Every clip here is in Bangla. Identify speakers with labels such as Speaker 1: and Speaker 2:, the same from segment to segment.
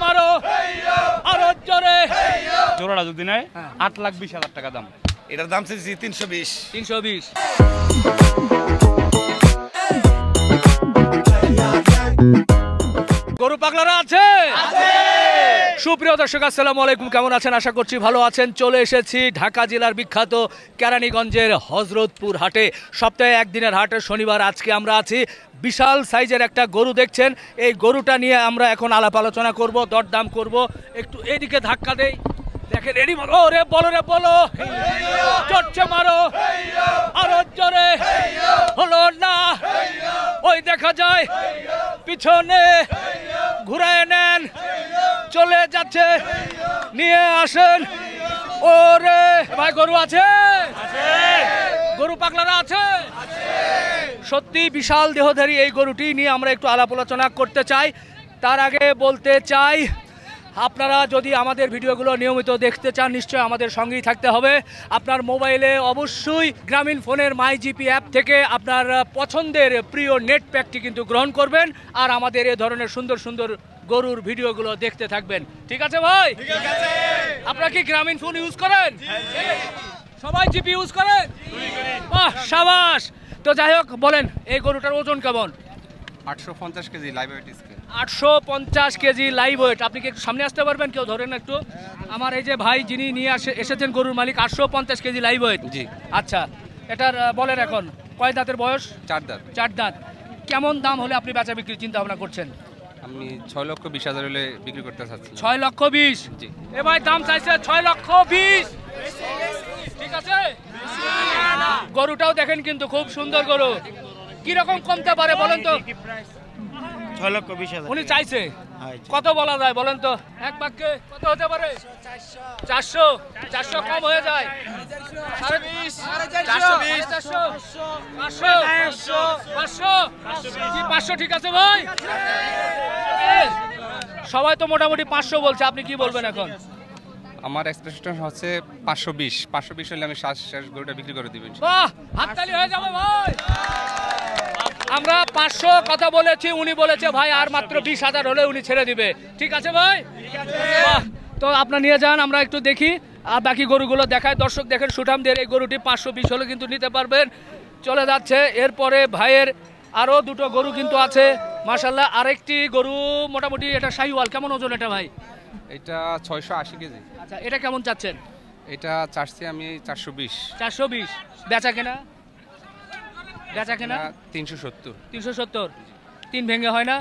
Speaker 1: মারো আরো জোরে।
Speaker 2: জোড়াটা যদি নেয় 8,20,000 টাকা দাম।
Speaker 3: এটার দাম চাইছি 320।
Speaker 1: 320। গরু পাগলারা আছে? সুপ্রিয় দর্শক আসসালামু আলাইকুম, কেমন আছেন? আশা করছি ভালো আছেন। চলে এসেছি ঢাকা জেলার বিখ্যাত কেরানীগঞ্জের হযরতপুর হাটে। সপ্তাহে একদিনের হাটে শনিবার। আজকে আমরা আছি, বিশাল সাইজের একটা গরু দেখছেন। এই গরুটা নিয়ে আমরা এখন আলাপ আলোচনা করব, দরদাম করব। একটু এদিকে ধাক্কা দেই, দেখেন রেডি মারো রে, বলো রে বলো, চটছে মারো আরো জোরে। হলো না, ওই দেখা যায় পিছনে ঘুরায় নেন, চলে যাচ্ছে, নিয়ে আসেন। ওরে ভাই, গরু আছে? গরু পাগলারা আছে? সত্যি বিশাল দেহধারী এই গরুটি নিয়ে আমরা একটু আলাপ আলোচনা করতে চাই। তার আগে বলতে চাই, আপনারা যদি আমাদের ভিডিওগুলো নিয়মিত দেখতে চান নিশ্চয়ই আমাদের সঙ্গেই থাকতে হবে। আপনার মোবাইলে অবশ্যই গ্রামীণ ফোনের মাই জিপি অ্যাপ থেকে আপনার পছন্দের প্রিয় নেট প্যাকটি কিন্তু গ্রহণ করবেন, আর আমাদের এ ধরনের সুন্দর সুন্দর গরুর ভিডিওগুলো দেখতে থাকবেন। ঠিক আছে ভাই? আপনারা কি গ্রামীণ ফোন ইউজ করেন? সবাই জিপি ইউজ করেন? বাহ, সাবাস। তো যাই হোক, বলেন এই গরুটার ওজন কেমন?
Speaker 2: 850 KG live weight scale.
Speaker 1: 850 KG live weight. আপনি কি একটু সামনে আসতে পারবেন? কেউ ধরেন একটু। আমার এই যে ভাই যিনি নিয়ে এসেছেন গরুর মালিক, 850 কেজি লাইভ ওয়েট।
Speaker 2: জি।
Speaker 1: আচ্ছা, এটার বলেন এখন কয় দাঁতের বয়স?
Speaker 2: 4 দাঁত।
Speaker 1: 4 দাঁত। কেমন দাম হলে আপনি বেচা বিক্রির চিন্তা ভাবনা করছেন?
Speaker 2: আমি 6,20,000 হলে বিক্রি করতে চাচ্ছি।
Speaker 1: 6,20,000?
Speaker 2: জি।
Speaker 1: এ ভাই দাম চাইছে 6,20,000। ঠিক আছে। গরুটাও দেখেন কিন্তু খুব সুন্দর গরু। কি রকম কমতে পারে বলেন তো?
Speaker 3: 6,20,000
Speaker 1: উনি চাইছে কত বলা যায় বলেন তো? এক বাক্যে কত হতে পারে? 400। 400 কম হয়ে যায়। 420, 500 ঠিক আছে ভাই? সবাই তো মোটামুটি 500 বলছে, আপনি কি বলবেন এখন?
Speaker 2: আমার এক্সপেকটেশন হচ্ছে 520 হলে আমি শেষ গরুটা বিক্রি করে দিবেন।
Speaker 1: বাহ, হাততালি হয়ে যাবে ভাই। আমরা 500 কথা বলেছি, উনি বলেছে ভাই আর মাত্র 20,000 হলে উনি ছেড়ে দিবে। ঠিক আছে ভাই? বাহ, তো আপনার নিয়ে যান, আমরা একটু দেখি আর বাকি গরুগুলো দেখায়। দর্শক দেখেন, সুঠামদের এই গরুটি 520 হলে কিন্তু নিতে পারবেন। চলে যাচ্ছে। এরপরে ভাইয়ের আরও দুটো গরু কিন্তু আছে মাশাআল্লাহ। আরেকটি গরু মোটামুটি, এটা শাহিওয়াল। কেমন ওজন এটা ভাই?
Speaker 2: এটা 680 কেজি।
Speaker 1: আচ্ছা, এটা কেমন চাচ্ছেন?
Speaker 2: এটা চাচ্ছি আমি 420।
Speaker 1: 420। বেচা কেনা? বেচা কেনা
Speaker 2: 370।
Speaker 1: 370। 3 ভেঙে হয় না?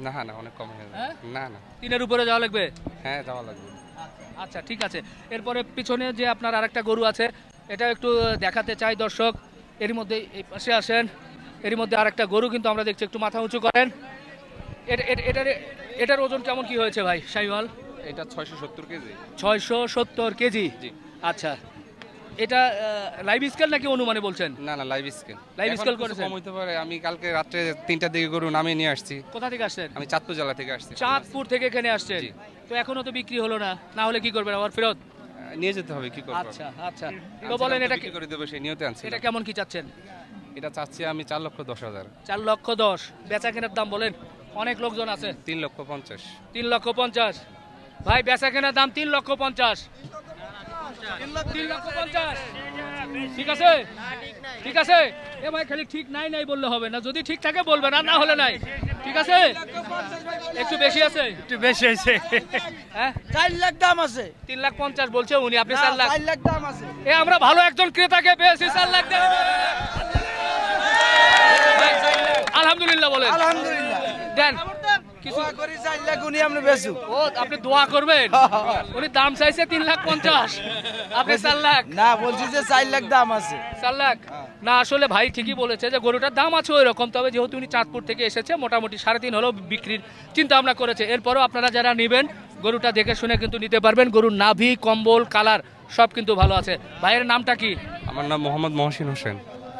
Speaker 2: না না, অনেক কম হয়ে যাবে। না না,
Speaker 1: 3-এর উপরে যাওয়া লাগবে?
Speaker 2: হ্যাঁ, যাওয়া লাগবে।
Speaker 1: আচ্ছা ঠিক আছে। এরপরে পিছনে যে আপনার আরেকটা গরু আছে, এটা একটু দেখাতে চাই দর্শক। এর মধ্যে এই পাশে আসেন, এর মধ্যে আরেকটা গরু কিন্তু আমরা দেখছি। একটু মাথা উঁচু করেন। এটার ওজন কেমন কি হয়েছে ভাই শাহিওয়াল?
Speaker 2: এটা 670 কেজি।
Speaker 1: 670 কেজি?
Speaker 2: জি।
Speaker 1: আচ্ছা, এটা লাইভ স্কেল নাকি অনুমানে বলছেন?
Speaker 2: না না, লাইভ স্কেল।
Speaker 1: লাইভ স্কেল করেছেন?
Speaker 2: কম হইতে পারে। আমি কালকে রাতে 3টার দিকে গরু নামিয়ে নিয়ে আসছি।
Speaker 1: কোথা থেকে আসছেন?
Speaker 2: আমি চাঁদপুর জেলা থেকে আসছি।
Speaker 1: চাঁদপুর থেকে এখানে আসছেন?
Speaker 2: জি।
Speaker 1: তো এখনো তো বিক্রি হলো না, না হলে কি করবেন আবার ফেরত?
Speaker 2: নিয়ে যেতে হবে, কি করব।
Speaker 1: আচ্ছা আচ্ছা, তো বলেন এটা
Speaker 2: বিক্রি করে দেব, সেই নিয়তে আনছি।
Speaker 1: এটা কেমন কি চাচ্ছেন?
Speaker 2: এটা চাচ্ছি আমি 4,10,000।
Speaker 1: 4,10,000। বেচা কেনার দাম বলেন, অনেক লোকজন আছে।
Speaker 2: 3,50,000।
Speaker 1: 3,50,000 ভাই, বেচা কেনার দাম 3,50,000। 3,50,000 ঠিক আছে? ঠিক আছে। এ ভাই, খালি ঠিক নাই নাই বললে হবে না, যদি ঠিক থাকে বলবেন, আর না হলে নাই। ঠিক আছে? একটু বেশি আছে?
Speaker 3: একটু বেশি হয়েছে।
Speaker 1: হ্যাঁ,
Speaker 4: 4 লাখ দাম আছে।
Speaker 1: 3,50,000 বলছে উনি, আপনি 4 লাখ।
Speaker 4: 4 লাখ দাম আছে।
Speaker 1: এ আমরা ভালো একজন ক্রেতাকে পেয়েছি, 4 লাখ দেন। আলহামদুলিল্লাহ বলেন।
Speaker 4: আলহামদুলিল্লাহ।
Speaker 1: দেন কিছু।
Speaker 4: দোয়া করি 4 লাখ উনি আপনি বেচুক।
Speaker 1: ও, আপনি দোয়া করবেন? উনি দাম চাইছে 3,50,000, আপনি 4 লাখ।
Speaker 4: না, বলছি যে 4 লাখ দাম আছে।
Speaker 1: 4 লাখ না, আসলে ভাই ঠিকই বলেছে যে গরুটার দাম আছে ওই রকম, তবে যেহেতু উনি চাঁদপুর থেকে এসেছে, মোটামুটি 3.5 হলেও বিক্রির চিন্তা ভাবনা করেছে। এরপরও আপনারা যারা নেবেন গরুটা দেখে শুনে কিন্তু নিতে পারবেন। গরুর নাভি, কম্বল, কালার সব কিন্তু ভালো আছে। ভাইয়ের নামটা কি?
Speaker 2: আমার নাম মোহাম্মদ মহসিন হোসেন।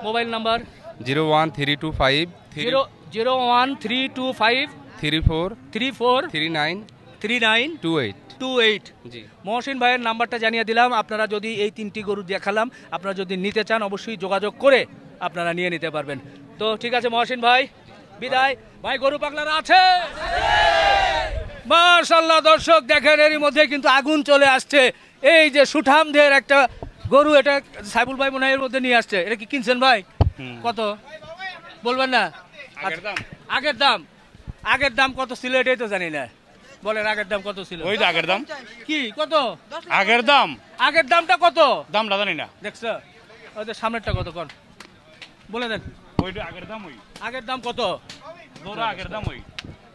Speaker 1: Mobile number?
Speaker 2: 01325
Speaker 1: 01325
Speaker 2: 34
Speaker 1: 34
Speaker 2: 39
Speaker 1: 39
Speaker 2: 28।
Speaker 1: 28।
Speaker 2: জি।
Speaker 1: মহসিন ভাইয়ের নাম্বারটা জানিয়ে দিলাম। আপনারা যদি এই 3টি গরু দেখালাম, আপনারা যদি নিতে চান অবশ্যই যোগাযোগ করে আপনারা নিয়ে নিতে পারবেন। তো ঠিক আছে মহসিন ভাই, বিদায়। ভাই গরু পাগলারা আছে? মাশাআল্লাহ দর্শক দেখেন এরই মধ্যে কিন্তু আগুন চলে আসছে। এই যে সুঠামদের একটা গরু, এটা সাইবুল ভাই মনে হয় এর মধ্যে নিয়ে আসছে। এটা কি কিনছেন ভাই? কত বলবেন না? আগের দাম আগের দাম কত ছিল এটাই তো জানি না। বলেন আগের দাম কত ছিল?
Speaker 3: ওই যে আগের দাম।
Speaker 1: কি কত?
Speaker 3: আগের দাম।
Speaker 1: আগের দামটা কত?
Speaker 3: দামটা জানি না।
Speaker 1: দেখছো ওই যে সামনেরটা কত কোন বলে দেন।
Speaker 3: ওইটা আগের দাম। ওই
Speaker 1: আগের দাম কত?
Speaker 3: জোড়া আগের দাম। ওই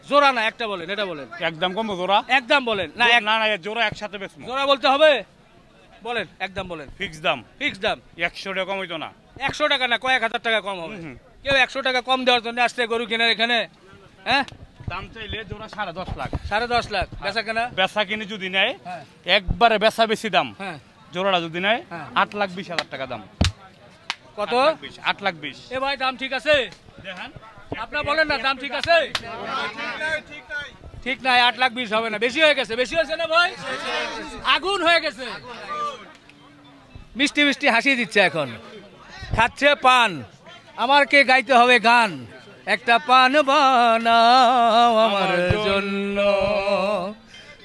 Speaker 1: জোড়া না একটা বলেন, এটা বলেন।
Speaker 3: একদম কম জোড়া।
Speaker 1: একদম বলেন না।
Speaker 3: না না জোড়া একসাথে বেচবো।
Speaker 1: জোড়া বলতে হবে, বলেন একদম বলেন।
Speaker 3: ফিক্স দাম।
Speaker 1: ফিক্স দাম
Speaker 3: 100 টাকা কম হইতো না।
Speaker 1: 100 টাকা না, কয়েক হাজার টাকা কম হবে। কেউ 100 টাকা কম দেওয়ার জন্য আসছে গরু কেনার এখানে? হ্যাঁ,
Speaker 3: দাম চাইলে জোড়া 10.5 লাখ।
Speaker 1: 10.5 লাখ বেচা কেনা।
Speaker 3: বেচা কিনে যদি নেয়
Speaker 1: হ্যাঁ।
Speaker 3: একবারে বেচা বেশি দাম।
Speaker 1: হ্যাঁ,
Speaker 3: জোড়াটা যদি নেয়
Speaker 1: হ্যাঁ।
Speaker 3: 8,20,000 টাকা দাম।
Speaker 1: কত?
Speaker 3: 8,20,000।
Speaker 1: এ ভাই দাম ঠিক আছে?
Speaker 3: দেখেন
Speaker 1: আপনারা বলেন না দাম ঠিক আছে? ঠিক নাই, 8,20,000 হবে না, বেশি হয়ে গেছে। বেশি হয়েছে না ভাই? আগুন হয়ে গেছে। মিষ্টি মিষ্টি হাসি দিচ্ছে এখন, খাচ্ছে পান। আমার কে গাইতে হবে গান, একটা পান বানাও আমার জন্য,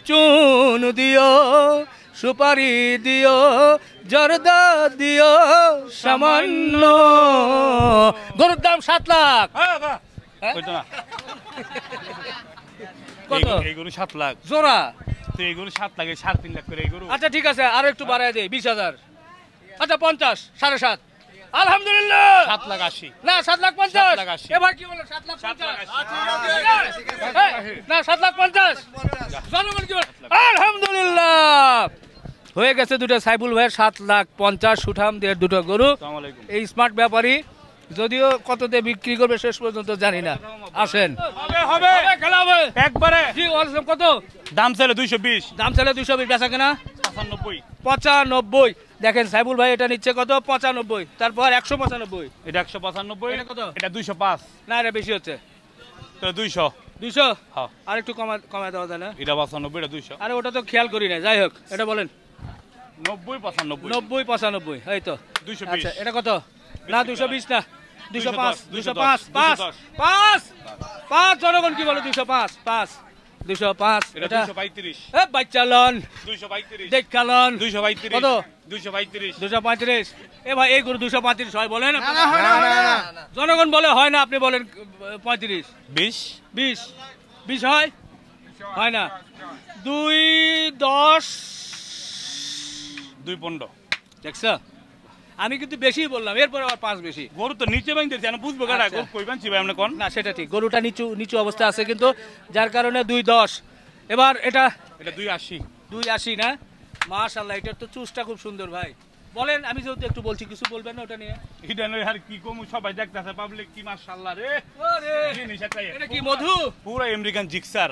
Speaker 1: চুন দিও সুপারি দিও জর্দা দিও সামান্য। গরুর দাম 7 লাখ।
Speaker 3: হইতো না।
Speaker 1: কত?
Speaker 3: এই গরু 7 লাখ
Speaker 1: জোড়া?
Speaker 3: তো এই গরু 7 লাখ 3.5 লাখ করে এই গরু।
Speaker 1: আচ্ছা ঠিক আছে, আরো একটু বাড়ায় দেই, 20,000। আচ্ছা 50, 7.5। আলহামদুলিল্লাহ।
Speaker 3: 7,80,000।
Speaker 1: না 7,50,000।
Speaker 3: 7,80,000
Speaker 1: এবার কি বলেন? 7,50,000।
Speaker 3: 7,80,000
Speaker 1: না 7,50,000। জনগণ কি বলে? আলহামদুলিল্লাহ। হয়ে গেছে দুটো সাইবুল ভাইয়ের 7,50,000 সুঠাম দিয়ে দুটো গরু।
Speaker 3: আসসালামু আলাইকুম।
Speaker 1: এই স্মার্ট ব্যাপারী যদিও কততে বিক্রি করবে শেষ পর্যন্ত জানি না। আসেন,
Speaker 3: হবে
Speaker 1: খেলা হবে
Speaker 3: একবারে।
Speaker 1: জি, ওয়ালাইকুম। কত
Speaker 3: দাম চাইলে 220।
Speaker 1: দাম চাইলে 220, বেচা কেনা
Speaker 3: 95।
Speaker 1: 95। দেখেন সাইবুল ভাই এটা নিচ্ছে কত? 95। তারপর 195।
Speaker 3: এটা 195।
Speaker 1: এটা কত?
Speaker 3: এটা 205।
Speaker 1: না এটা বেশি হচ্ছে।
Speaker 3: তো 200।
Speaker 1: 200।
Speaker 3: হ্যাঁ।
Speaker 1: আর একটু কমায় দেওয়া যায় না?
Speaker 3: এটা 95। এটা 200।
Speaker 1: আরে ওটা তো খেয়াল করি না, যাই হোক এটা বলেন।
Speaker 3: 90 95।
Speaker 1: 90 95, এই তো।
Speaker 3: 220।
Speaker 1: আচ্ছা এটা কত? না 220 না, 205।
Speaker 3: 210,
Speaker 1: 5 5 5 জনগণ কি বলে? 205 5 205।
Speaker 3: এটা
Speaker 1: এটা
Speaker 3: 235।
Speaker 1: এ বাচ্চালন
Speaker 3: 235।
Speaker 1: দেখালন
Speaker 3: 235।
Speaker 1: কত?
Speaker 3: 235।
Speaker 1: 235। এ ভাই এই গরু 235 হয় বলেন? জনগণ বলে হয় না, আপনি বলেন 35।
Speaker 3: 20।
Speaker 1: 20 হয়? হয় না। 2 10
Speaker 3: 215।
Speaker 1: দেখছ, আমি কিন্তু বেশি বললাম, এরপরে আবার 5 বেশি।
Speaker 3: গরু তো নিচে বাইন্দে জানো, বুঝবো কাটা
Speaker 1: আচ্ছা।
Speaker 3: গরু কইবেন চিবাই আপনি কোন?
Speaker 1: না সেটা ঠিক, গরুটা নিচু নিচু অবস্থা আছে কিন্তু, যার কারণে 210। এবার এটা
Speaker 3: এটা 280।
Speaker 1: 280 না? মাশাআল্লাহ, এটার তো চুজটা খুব সুন্দর ভাই। বলেন, আমি যেহেতু একটু বলছি, কিছু বলবেন না ওটা নিয়ে?
Speaker 3: এটা নয় আর কি কম, সবাই দেখতাছে পাবলিক কি মাশাআল্লাহ রে।
Speaker 1: ওরে
Speaker 3: জিনিস একটাই।
Speaker 1: এটা কি মধু?
Speaker 3: পুরো আমেরিকান জিক্সার।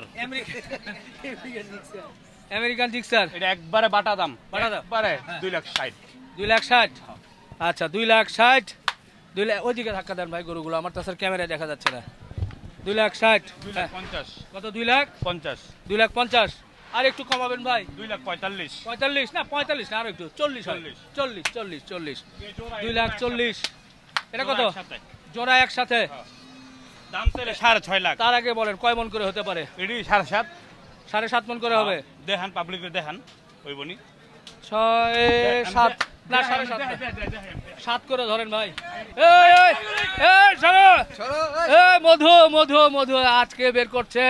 Speaker 1: American Gixxer.
Speaker 3: এটা একবারে বাটা দাম।
Speaker 1: বাটা দাম।
Speaker 3: একবারে 2,60,000।
Speaker 1: 2,60,000। আচ্ছা 2,60,000। 2 লাখ ওইদিকে ধাক্কা দেন ভাই গরুগুলো, আমার তো স্যার ক্যামেরায় দেখা যাচ্ছে না। 2,60,000।
Speaker 3: 2,50,000।
Speaker 1: কত? 2 লাখ
Speaker 3: 50।
Speaker 1: 2,50,000। আর একটু কমাবেন ভাই?
Speaker 3: 2,45,000।
Speaker 1: 45 না 45 না, আর একটু 40 হয়। 40 40 40 2,40,000। এটা কত? জোড়া একসাথে?
Speaker 3: দাম চাইলে 6.5 লাখ।
Speaker 1: তার আগে বলেন কয় মন করে হতে পারে?
Speaker 3: এটি 7.5।
Speaker 1: 7.5 মন করে হবে?
Speaker 3: দেখান পাবলিকে দেখান ওই বনি
Speaker 1: 6 7 না 7.5 7 করে ধরেন ভাই। এই এই এই চলো এই মধু মধু মধু আজকে বের করছে,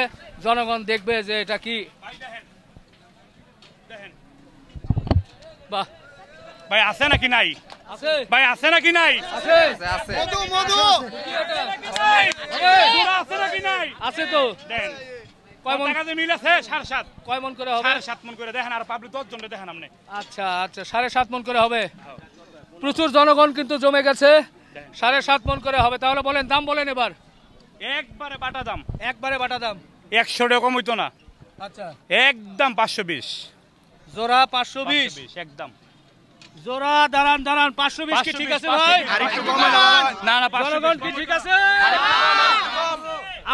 Speaker 1: জনগণ দেখবে যে এটা কি। বাহ,
Speaker 3: ভাই আছে নাকি নাই?
Speaker 1: আছে
Speaker 3: ভাই আছে নাকি নাই?
Speaker 1: আছে
Speaker 4: মধু মধু
Speaker 1: কি এটা?
Speaker 3: জোড়া আছে নাকি নাই?
Speaker 1: আছে তো।
Speaker 3: দেন
Speaker 1: কয় মন?
Speaker 3: টাকা যে মিল আছে 7.5।
Speaker 1: কয় মন করে হবে?
Speaker 3: 7.5 মন করে দেখেন, আর পাবলিক 10 জনকে দেখেন আপনি।
Speaker 1: আচ্ছা আচ্ছা 7.5 মন করে হবে। প্রচুর জনগণ কিন্তু জমে গেছে, 7.5 মন করে হবে। তাহলে বলেন দাম বলেন এবার।
Speaker 3: একবারে বাটা দাম,
Speaker 1: একবারে বাটা দাম।
Speaker 3: 100 টাকা কম হইতো না।
Speaker 1: আচ্ছা
Speaker 3: একদম 520।
Speaker 1: জোড়া 520।
Speaker 3: 520 একদম।
Speaker 1: জোড়া দাঁড়ান দাঁড়ান, 520 কি ঠিক আছে ভাই?
Speaker 3: আর একটু কমে না না 520
Speaker 1: জনগণ কি ঠিক আছে?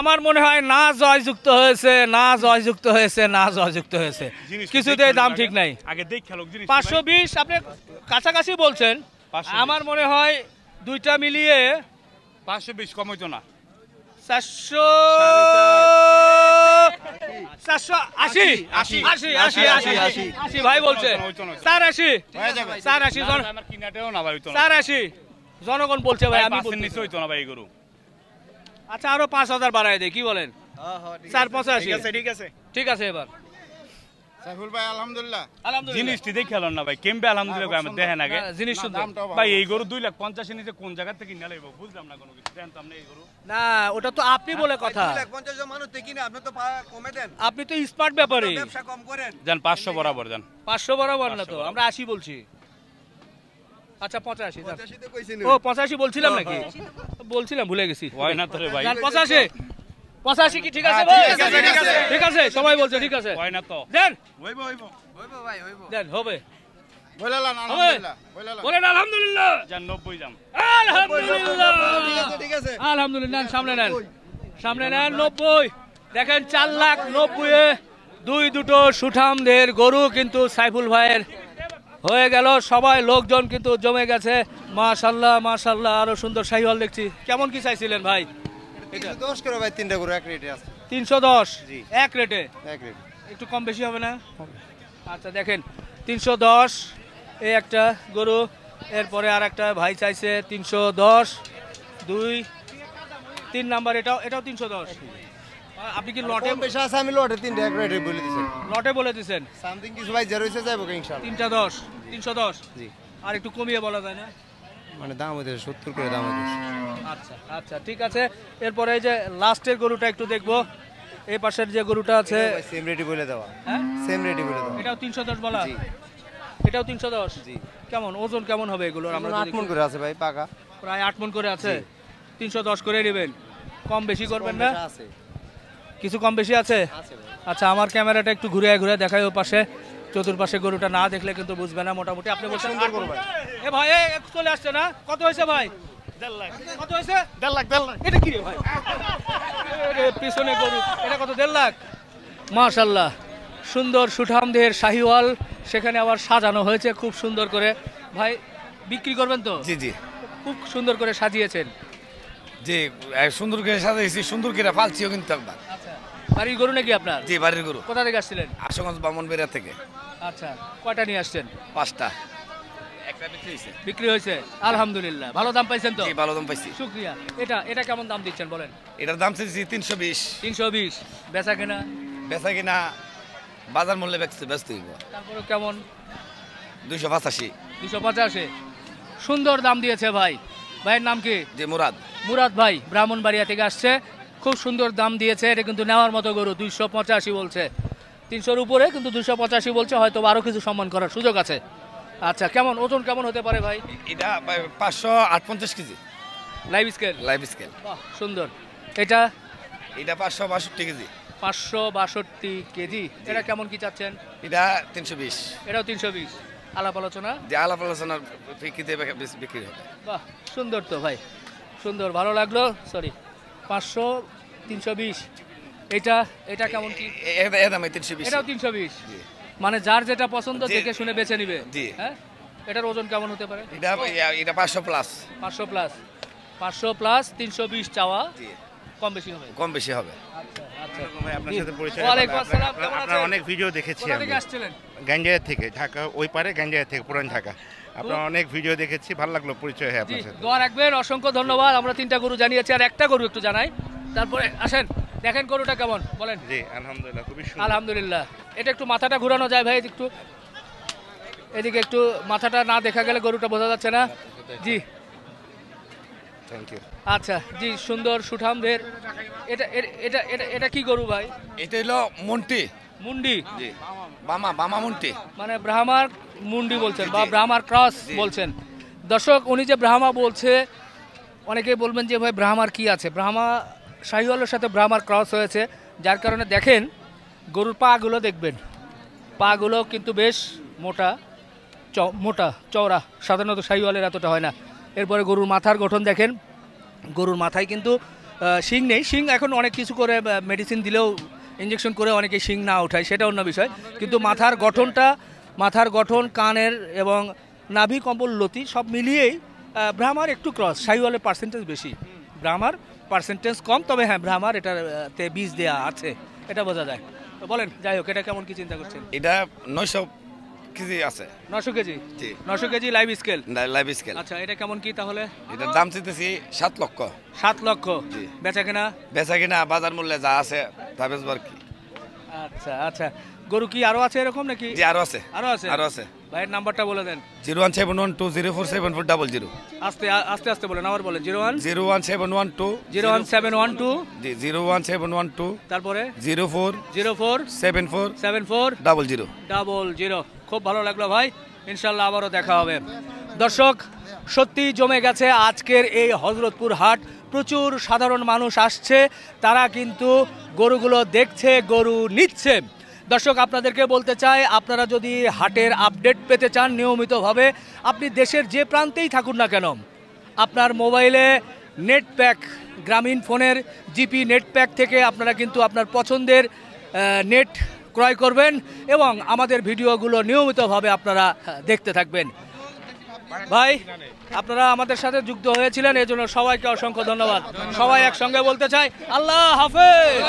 Speaker 1: আমার মনে হয় না জয়যুক্ত হয়েছে, না জয়যুক্ত হয়েছে, না জয়যুক্ত হয়েছে, কিছুতেই দাম ঠিক নাই।
Speaker 3: আগে দেখ খেলো জিনিস।
Speaker 1: 520 আপনি কাছাকাছি বলছেন,
Speaker 3: 520
Speaker 1: আমার মনে হয় দুইটা মিলিয়ে
Speaker 3: 520 কম হইতো না।
Speaker 1: 400 480 ভাই বলছে 480
Speaker 3: আমার কিনাটেও না ভাই হইতো না
Speaker 1: 480 জনগণ বলছে ভাই আমি
Speaker 3: পাঁচের
Speaker 1: বলছি।
Speaker 3: নিচে হইতো না ভাই এই গরু
Speaker 1: আচ্ছা আরো 5000 বাড়ায় দেই কি বলেন 485
Speaker 3: ঠিক আছে
Speaker 1: ঠিক আছে এবার
Speaker 5: সাইফুল ভাই আলহামদুলিল্লাহ
Speaker 1: আলহামদুলিল্লাহ
Speaker 3: জিনিসটি দেখে এলাম না ভাই কেমবে আলহামদুলিল্লাহ ভাই, আমার দেখেন আগে
Speaker 1: না, জিনিস সুন্দর
Speaker 3: ভাই এই গরু 2,50,000 নিচে কোন জায়গা থেকে কিনা লাগবে বুঝলাম না কোনো কিছু জানতাম না এই গরু
Speaker 1: না ওটা তো আপনি বলে কথা
Speaker 5: 50 মানুষ দেখি না আপনি তো কমে দেন
Speaker 1: আপনি তো স্মার্ট ব্যাপারে
Speaker 5: ব্যবসা কম করেন
Speaker 3: যান 500 বরাবর যান
Speaker 1: 500 বরাবর না তো আমরা 80 বলছি আচ্ছা 85 যান।
Speaker 5: 85 তে কইছেন
Speaker 1: ও 85 বলছিলাম নাকি বলছিলাম ভুলে গেছি
Speaker 3: হয় না তোরে ভাই
Speaker 1: যান 85 কি ঠিক আছে ভাই
Speaker 3: ঠিক আছে, ঠিক আছে।
Speaker 1: ঠিক আছে সবাই বলছে ঠিক আছে
Speaker 3: হয় না তো
Speaker 1: দেন
Speaker 5: হইব ভাই হইব
Speaker 1: দেন হবে
Speaker 5: বলালাম আলহামদুলিল্লাহ বলালাম
Speaker 1: বলেন আলহামদুলিল্লাহ
Speaker 3: যান 90 যান
Speaker 1: আলহামদুলিল্লাহ
Speaker 5: ঠিক আছে
Speaker 1: আলহামদুলিল্লাহ সামনে নেন 90 দেখেন 4,90,000 দুটো সুঠামদের গরু কিন্তু সাইফুল ভাইয়ের হয়ে গেল সবাই লোকজন কিন্তু জমে গেছে মাশাআল্লাহ মাশাআল্লাহ আরো সুন্দর শাহিওয়াল দেখছি কেমন কি চাইছিলেন ভাই
Speaker 5: 10 করে ভাই তিনটা করে এক রেটে আছে
Speaker 1: 310 এক রেটে
Speaker 5: এক রেটে
Speaker 1: একটু কম বেশি হবে না আচ্ছা দেখেন 310 এই একটা গরু এরপরে আর একটা ভাই চাইছে 310 3 নাম্বার এটাও 310 আপনি কি লটে
Speaker 5: কম বেশি আছে আমি লটে তিনটা এক রেটে বলে দিছেন
Speaker 1: লটে বলে দিছেন
Speaker 5: সামথিং কিছু ভাই জেরো হইছে যাইবো ইনশাআল্লাহ
Speaker 1: 310
Speaker 5: জি
Speaker 1: আর একটু কমিয়ে বলা যায় না
Speaker 5: মানে দাম হইছে 70 করে দাম হইছে
Speaker 1: আচ্ছা আচ্ছা ঠিক আছে এরপরে এই যে লাস্টের গরুটা একটু দেখবো এই পাশের যে গরুটা আছে
Speaker 5: সেম রেটে বলে দেওয়া
Speaker 1: হ্যাঁ
Speaker 5: সেম রেটে বলে দেওয়া
Speaker 1: এটাও 310 বলা
Speaker 5: জি
Speaker 1: এটাও 310
Speaker 5: জি
Speaker 1: কেমন ওজন কেমন হবে এগুলোর আমরা যদি
Speaker 5: 8 মণ করে আছে ভাই পাকা
Speaker 1: প্রায় 8 মণ করে আছে 310 করে নেবেন কম বেশি করবেন না
Speaker 5: আছে
Speaker 1: কিছু কম বেশি আছে
Speaker 5: আছে ভাই
Speaker 1: আচ্ছা আমার ক্যামেরাটা একটু ঘুরে ঘুরে দেখাই ও পাশে চতুর্পাশে গরুটা না দেখলে কিন্তু বুঝবে না মোটামুটি আপনি বলছেন
Speaker 5: সুন্দর গরু ভাই।
Speaker 1: এ ভাই এ চলে আসছে না কত হয়েছে ভাই 1.5 লাখ কত হয়েছে
Speaker 5: 1.5 লাখ
Speaker 1: এটা কি রে ভাই এ পিছনে গরু এটা কত 1.5 লাখ মাশাআল্লাহ সুন্দর সুঠাম দেহের শাহিওয়াল সেখানে আবার সাজানো হয়েছে খুব সুন্দর করে ভাই বিক্রি করবেন তো
Speaker 6: জি জি
Speaker 1: খুব সুন্দর করে সাজিয়েছেন
Speaker 6: জি সুন্দর করে সাজাইছি সুন্দর করে ফালছিও কিন্তু একবার
Speaker 1: আচ্ছা বাড়ির গরু নাকি আপনার
Speaker 6: জি বাড়ির গরু
Speaker 1: কোথা থেকে আসছিলেন
Speaker 6: আশুগঞ্জ বামনবেড়া থেকে
Speaker 1: আচ্ছা কয়টা নিয়ে আসছেন
Speaker 6: 5টা একটা বিক্রি হয়েছে
Speaker 1: বিক্রি হয়েছে আলহামদুলিল্লাহ ভালো দাম পাইছেন তো
Speaker 6: জি ভালো দাম পাইছি
Speaker 1: শুক্রিয়া এটা কেমন দাম দিচ্ছেন বলেন
Speaker 6: এটার দাম চাইছি 320
Speaker 1: 320 বেচা কেনা
Speaker 6: বেচা কিনা বাজার মূল্যে ব্যস্ত হইব
Speaker 1: তারপরে কেমন
Speaker 6: 285
Speaker 1: 285 সুন্দর দাম দিয়েছে ভাই ভাইয়ের নাম কি
Speaker 6: জি মুরাদ
Speaker 1: মুরাদ ভাই ব্রাহ্মণবাড়িয়া থেকে আসছে খুব সুন্দর দাম দিয়েছে এটা কিন্তু নেওয়ার মতো গরু 285 বলছে 300-র উপরে কিন্তু 285 বলছে হয়তো আরো কিছু সম্মান করার সুযোগ আছে আচ্ছা কেমন ওজন কেমন হতে পারে ভাই
Speaker 6: এটা 558 KG
Speaker 1: live scale
Speaker 6: live scale
Speaker 1: বাহ সুন্দর এটা
Speaker 6: এটা 562 কেজি
Speaker 1: 562 কেজি এটা কেমন কি চাচ্ছেন
Speaker 6: এটা 320
Speaker 1: এটাও 320 আলাপ আলোচনা
Speaker 6: যে আলাপ আলোচনার প্রেক্ষিতে বিক্রি হবে
Speaker 1: বাহ সুন্দর তো ভাই সুন্দর ভালো লাগলো সরি 500 320 এটা কেমন কি
Speaker 6: এর দাম 320
Speaker 1: এটাও 320 মানে যার যেটা পছন্দ
Speaker 6: জি।
Speaker 1: দেখে শুনে বেছে নিবে
Speaker 6: জি।
Speaker 1: হ্যাঁ এটার ওজন কেমন হতে পারে
Speaker 6: এটা 500 প্লাস
Speaker 1: 500 প্লাস 500 প্লাস 320 চাওয়া
Speaker 6: জি
Speaker 1: কম বেশি হবে
Speaker 6: কম বেশি হবে
Speaker 1: আচ্ছা আচ্ছা
Speaker 7: ভাই আপনার
Speaker 1: জি।
Speaker 7: সাথে পরিচয়
Speaker 1: ওয়ালাইকুম
Speaker 7: হলো।
Speaker 1: আসসালাম, কেমন
Speaker 7: আপনার
Speaker 1: আছেন?
Speaker 7: অনেক ভিডিও দেখেছি
Speaker 1: কোথা
Speaker 7: আমি
Speaker 1: থেকে আসছিলেন
Speaker 7: গাঞ্জায়া থেকে ঢাকা ওই পারে গাঞ্জায়া থেকে পুরান ঢাকা আপনার অনেক ভিডিও দেখেছি ভালো লাগলো পরিচয় হয়
Speaker 1: জি
Speaker 7: আপনার সাথে
Speaker 1: দোয়া রাখবেন অসংখ্য ধন্যবাদ আমরা 3টা গরু জানিয়েছি আর একটা গরু একটু জানাই তারপরে আসেন দেখেন গরুটা কেমন বলেন
Speaker 7: জি আলহামদুলিল্লাহ খুবই সুন্দর
Speaker 1: আলহামদুলিল্লাহ এটা একটু মাথাটা ঘোরানো যায় ভাই একটু এদিকে একটু মাথাটা না দেখা গেলে গরুটা বোঝা যাচ্ছে না জি
Speaker 7: থ্যাংক ইউ
Speaker 1: আচ্ছা জি সুন্দর সুঠামদের এটা এটা এটা এটা কি গরু ভাই
Speaker 6: এটা হলো মন্টি
Speaker 1: মুন্ডি
Speaker 6: জি বামা মন্টি
Speaker 1: মানে ব্রাহ্মার মুন্ডি বলছেন বা ব্রাহ্মার ক্রস বলছেন দর্শক উনি যে ব্রাহ্মা বলছে অনেকেই বলবেন যে ভাই ব্রাহ্মার কি আছে ব্রাহ্মা শাহিওয়ালের সাথে ব্রাহ্মার ক্রস হয়েছে যার কারণে দেখেন গরুর পাগুলো দেখবেন পাগুলো কিন্তু বেশ মোটা মোটা চওড়া সাধারণত শাহিওয়ালের এতটা হয় না এরপরে গরুর মাথার গঠন দেখেন গরুর মাথায় কিন্তু শিং নেই শিং এখন অনেক কিছু করে মেডিসিন দিলেও ইঞ্জেকশন করে অনেকে শিং না ওঠায় সেটা অন্য বিষয় কিন্তু মাথার গঠন কানের এবং নাভি কম্বল লতি সব মিলিয়েই ব্রাহ্মার একটু ক্রস শাহিওয়ালের পার্সেন্টেজ বেশি ব্রাহ্মার পার্সেন্টেজ কম, তবে হ্যাঁ ব্রাহ্মার এটাতে বীজ দেয়া আছে, এটা বোঝা যায়। তো বলেন, যাই হোক, এটা কেমন কি চিন্তা করছেন?
Speaker 6: এটা 900 কেজি আছে।
Speaker 1: 900 কেজি?
Speaker 6: জি।
Speaker 1: 900 KG live scale.
Speaker 6: Live scale.
Speaker 1: আচ্ছা, এটা কেমন কি তাহলে?
Speaker 6: এটার দাম চাইতেছি 7 লক্ষ।
Speaker 1: 7 লক্ষ?
Speaker 6: জি।
Speaker 1: বেচা কেনা?
Speaker 6: বেচা কিনা বাজার মূল্যে যা আছে তা বেচবো আর কি।
Speaker 1: আচ্ছা আচ্ছা, গরু কি আরো আছে এরকম নাকি?
Speaker 6: জি, আরো আছে।
Speaker 1: আরো আছে?
Speaker 6: আরো আছে।
Speaker 1: ভাইয়ের নাম্বারটা বলে দেন।
Speaker 6: 01712047400।
Speaker 1: আস্তে আস্তে আস্তে বলেন, আবার বলেন।
Speaker 6: 01712
Speaker 1: 01712
Speaker 6: জি 01712
Speaker 1: তারপরে
Speaker 6: 04
Speaker 1: 04
Speaker 6: 74
Speaker 1: 74
Speaker 6: 00।
Speaker 1: 00। খুব ভালো লাগলো ভাই, ইনশাল্লাহ আবারও দেখা হবে। দর্শক, সত্যি জমে গেছে আজকের এই হযরতপুর হাট। প্রচুর সাধারণ মানুষ আসছে, তারা কিন্তু গরুগুলো দেখছে, গরু নিচ্ছে। দর্শক, আপনাদেরকে বলতে চাই, আপনারা যদি হাটের আপডেট পেতে চান নিয়মিতভাবে, আপনি দেশের যে প্রান্তেই থাকুন না কেন, আপনার মোবাইলে নেট প্যাক, গ্রামীণ ফোনের জিপি নেট প্যাক থেকে আপনারা কিন্তু আপনার পছন্দের নেট ক্রয় করবেন এবং আমাদের ভিডিওগুলো নিয়মিতভাবে আপনারা দেখতে থাকবেন। ভাই, আপনারা আমাদের সাথে যুক্ত হয়েছিলেন, এই জন্য সবাইকে অসংখ্য ধন্যবাদ। সবাই একসঙ্গে বলতে চাই, আল্লাহ হাফেজ।